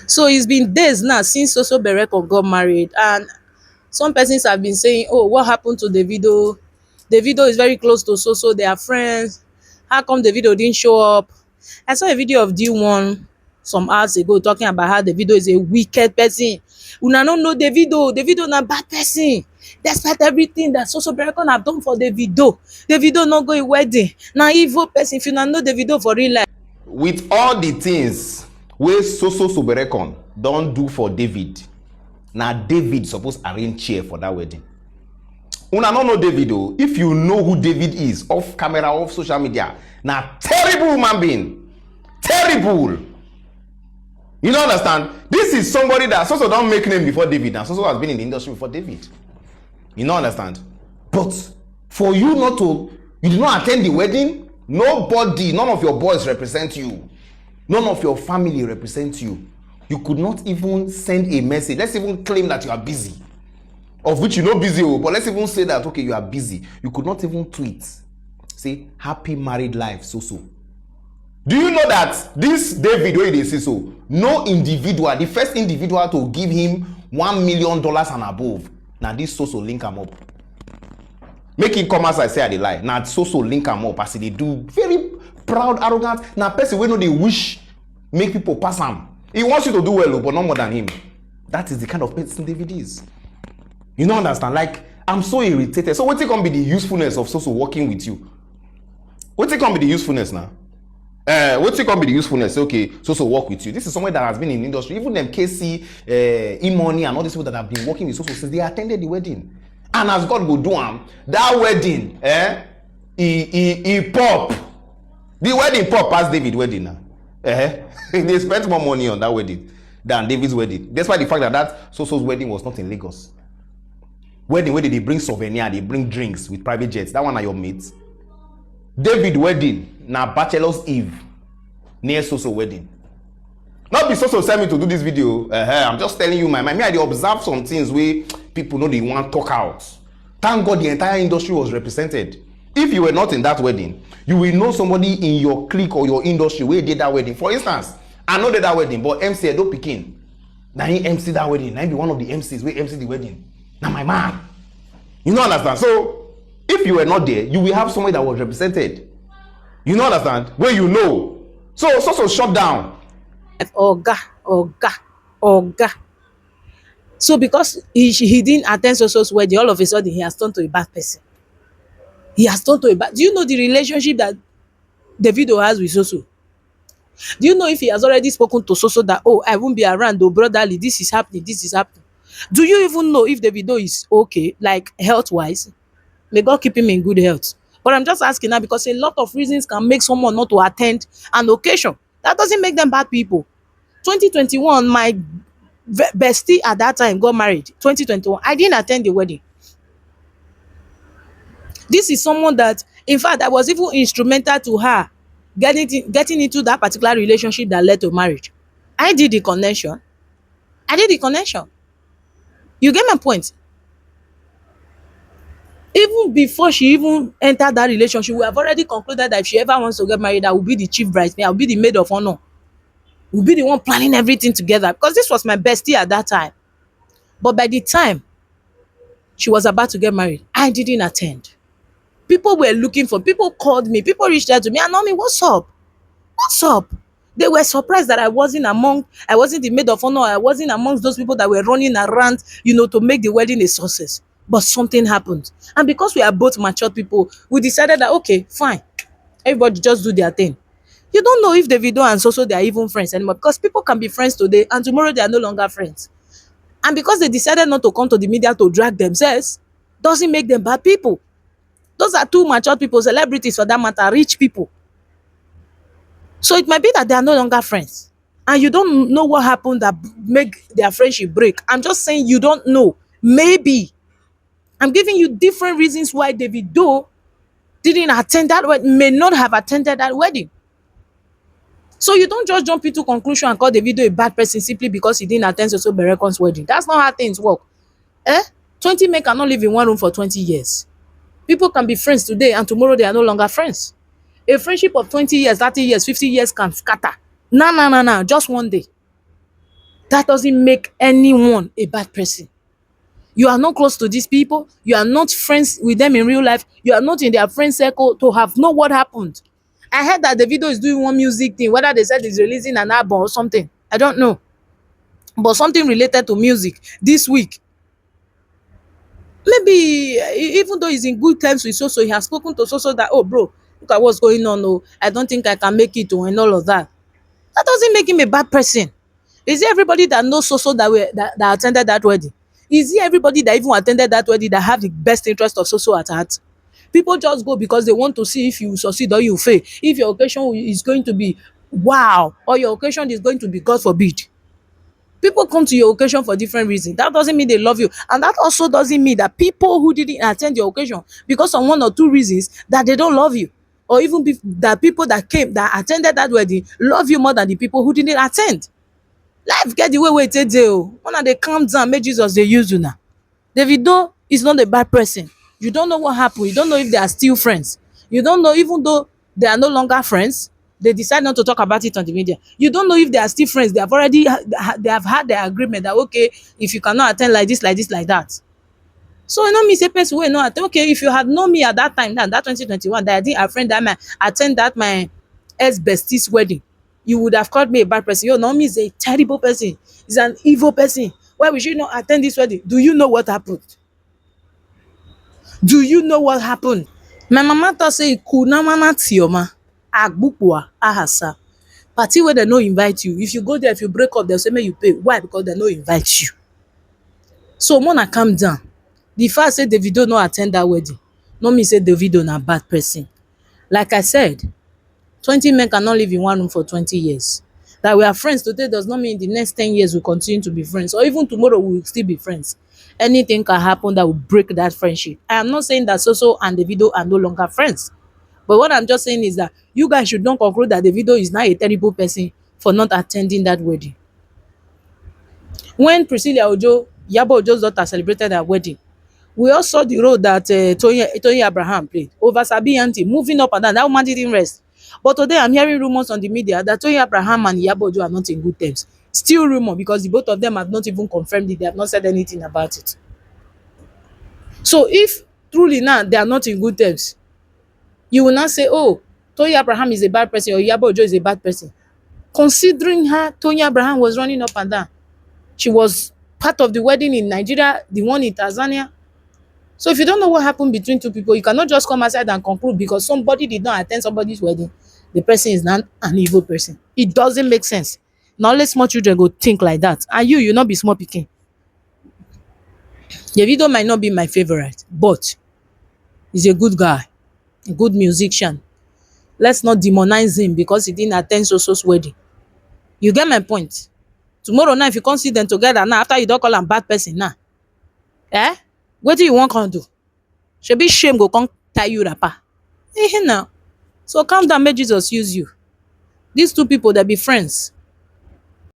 So it's been days now since Soso Bereko got married, and some persons have been saying, oh, what happened to Davido? Davido is very close to Soso, they are friends. How come Davido didn't show up? I saw a video of D1 some hours ago talking about how Davido is a wicked person. Una no know Davido. Davido na bad person. Despite everything that Soso Bereko have done for Davido, Davido no go a wedding. Na evil person. If you na know Davido for real life. With all the things wey Soso Soberekon don do for David, na David suppose arrange chair for that wedding. Una no know David o. If you know who David is off camera, off social media, na terrible human being. Terrible. You don't understand? This is somebody that Soso don't make name before David, and Soso has been in the industry before David. You don't understand? But for you not to, you did not attend the wedding. Nobody, none of your boys represent you. None of your family represent you. You could not even send a message. Let's even claim that you are busy. Of which you know busy, but let's even say that, okay, you are busy. You could not even tweet. Say, happy married life, Soso. Do you know that this David, where they say so, no individual, the first individual to give him $1 million and above, now this Soso link him up. Make it come as I say I dey lie. Now Soso link him up as they do, very proud, arrogant. Now person we know they wish make people pass him. He wants you to do well, but not more than him. That is the kind of person David is. You don't understand? Like, I'm so irritated. So what's it gonna be the usefulness of Soso working with you? What's it gonna be the usefulness now? What's it gonna be the usefulness? Okay, Soso work with you. This is someone that has been in the industry. Even them KC, E-Money, and all these people that have been working with Soso since they attended the wedding. And as God go do them, that wedding, he pop. The wedding pop past David wedding now. They spent more money on that wedding than David's wedding. Despite the fact that Soso's wedding was not in Lagos. Wedding where they bring souvenir, they bring drinks with private jets. That one are your mates. David wedding na bachelor's eve near Soso wedding. Not be Soso send me to do this video. I'm just telling you my mind. Me I dey observe some things where people know they want talk out. Thank God the entire industry was represented. If you were not in that wedding, you will know somebody in your clique or your industry where did that wedding. For instance, I know that wedding, but MC Edo Pikin, now he MC that wedding. Now he be one of the MCs where MC the wedding. Now my man, you don't understand. So if you were not there, you will have somebody that was represented. You don't understand? Where you know. So Soso shut down. Oga. So because he didn't attend Soso's wedding, all of a sudden he has turned to a bad person. He has turned to a bad. Do you know the relationship that Davido has with Soso? Do you know if he has already spoken to Soso that, oh, I won't be around, oh, brotherly, this is happening, this is happening. Do you even know if Davido is okay, like health-wise? May God keep him in good health. But I'm just asking now because a lot of reasons can make someone not to attend an occasion. That doesn't make them bad people. 2021, my bestie at that time got married. 2021, I didn't attend the wedding. This is someone that, in fact, I was even instrumental to her getting into that particular relationship that led to marriage. I did the connection. You get my point? Even before she even entered that relationship, we have already concluded that if she ever wants to get married, I will be the chief bridesmaid, I will be the maid of honor. We'll be the one planning everything together because this was my bestie at that time. But by the time she was about to get married, I didn't attend. People were looking for, people called me, people reached out to me, and Naomi, what's up? What's up? They were surprised that I wasn't the maid of honor, I wasn't amongst those people that were running around, to make the wedding a success. But something happened. And because we are both mature people, we decided that, okay, fine. Everybody just do their thing. You don't know if Davido and Soso, they are even friends anymore because people can be friends today and tomorrow they are no longer friends. And because they decided not to come to the media to drag themselves, doesn't make them bad people. Those are two mature people, celebrities for that matter, rich people. So it might be that they are no longer friends. And you don't know what happened that make their friendship break. I'm just saying you don't know. Maybe. I'm giving you different reasons why Davido didn't attend that wedding, may not have attended that wedding. So you don't just jump into conclusion and call Davido a bad person simply because he didn't attend Soso Berekon's wedding. That's not how things work. 20 men cannot live in one room for 20 years. People can be friends today and tomorrow they are no longer friends. A friendship of 20 years, 30 years, 50 years can scatter. No, just one day. That doesn't make anyone a bad person. You are not close to these people. You are not friends with them in real life. You are not in their friend circle to have know what happened. I heard that the video is doing one music thing, whether they said he's releasing an album or something. I don't know. But something related to music this week. Maybe even though he's in good terms with Soso, he has spoken to Soso that, oh, bro, look at what's going on. Oh, I don't think I can make it, oh, and all of that. That doesn't make him a bad person. Is it everybody that knows Soso that attended that wedding? Is it everybody that even attended that wedding that have the best interest of Soso at heart? People just go because they want to see if you succeed or you fail. If your occasion is going to be wow, or your occasion is going to be God forbid. People come to your occasion for different reasons. That doesn't mean they love you. And that also doesn't mean that people who didn't attend your occasion because of one or two reasons that they don't love you. Or even that people that came, that attended that wedding love you more than the people who didn't attend. Life get the way wey e take dey o. Una dey calm down make Jesus dey use una. Davido is not a bad person. You don't know what happened. You don't know if they are still friends. You don't know, even though they are no longer friends, they decide not to talk about it on the media. You don't know if they are still friends. They have already they have had their agreement that, okay, if you cannot attend like this, like that. So e no mean say person wey no at ten d, okay, if you had known me at that time, that 2021, that I didn't attend my ex bestie's wedding, you would have called me a bad person. Yo, Naomi is a terrible person. He's an evil person. Why we should not attend this wedding? Do you know what happened? Do you know what happened? My mama talk say ikunamana tioma agbukpoa ahasa. Party wey dem no invite you, if you go there, if you break up, dem say make you pay. Why? Because dem no invite you. So make una calm down. The fact say Davido no at ten d dat wedding no mean say Davido na bad person. Like I said, 20 men cannot live in one room for 20 years. That we are friends today does not mean the next 10 years we continue to be friends, or even tomorrow we will still be friends. Anything can happen that will break that friendship. I am not saying that Soso and Davido are no longer friends. But what I'm just saying is that you guys should not conclude that Davido is now a terrible person for not attending that wedding. When Priscilla Ojo, Iyabo Ojo's daughter, celebrated her wedding, we all saw the role that Toyin Abraham played over Sabi Aunty, moving up and down. That woman didn't rest. But today I'm hearing rumors on the media that Toyin Abraham and Iyabo Ojo are not in good terms. Still rumor, because the both of them have not even confirmed it. They have not said anything about it. So if truly now they are not in good terms, you will not say, oh, Toyin Abraham is a bad person or Iyabo Ojo is a bad person. Considering her, Toyin Abraham was running up and down. She was part of the wedding in Nigeria, the one in Tanzania. So if you don't know what happened between two people, you cannot just come outside and conclude because somebody did not attend somebody's wedding, the person is not an evil person. It doesn't make sense. Na only small children go think like that. And you not be small pikin. Davido might not be my favorite, but he's a good guy, a good musician. Let's not demonize him because he didn't attend Soso's wedding. You get my point? Tomorrow now, if you come see them together now, after you don call am bad person now, wetin you wan come do? Shebi shame go come tie you wrapper. Now. So calm down, make Jesus use you. These two people, they be friends.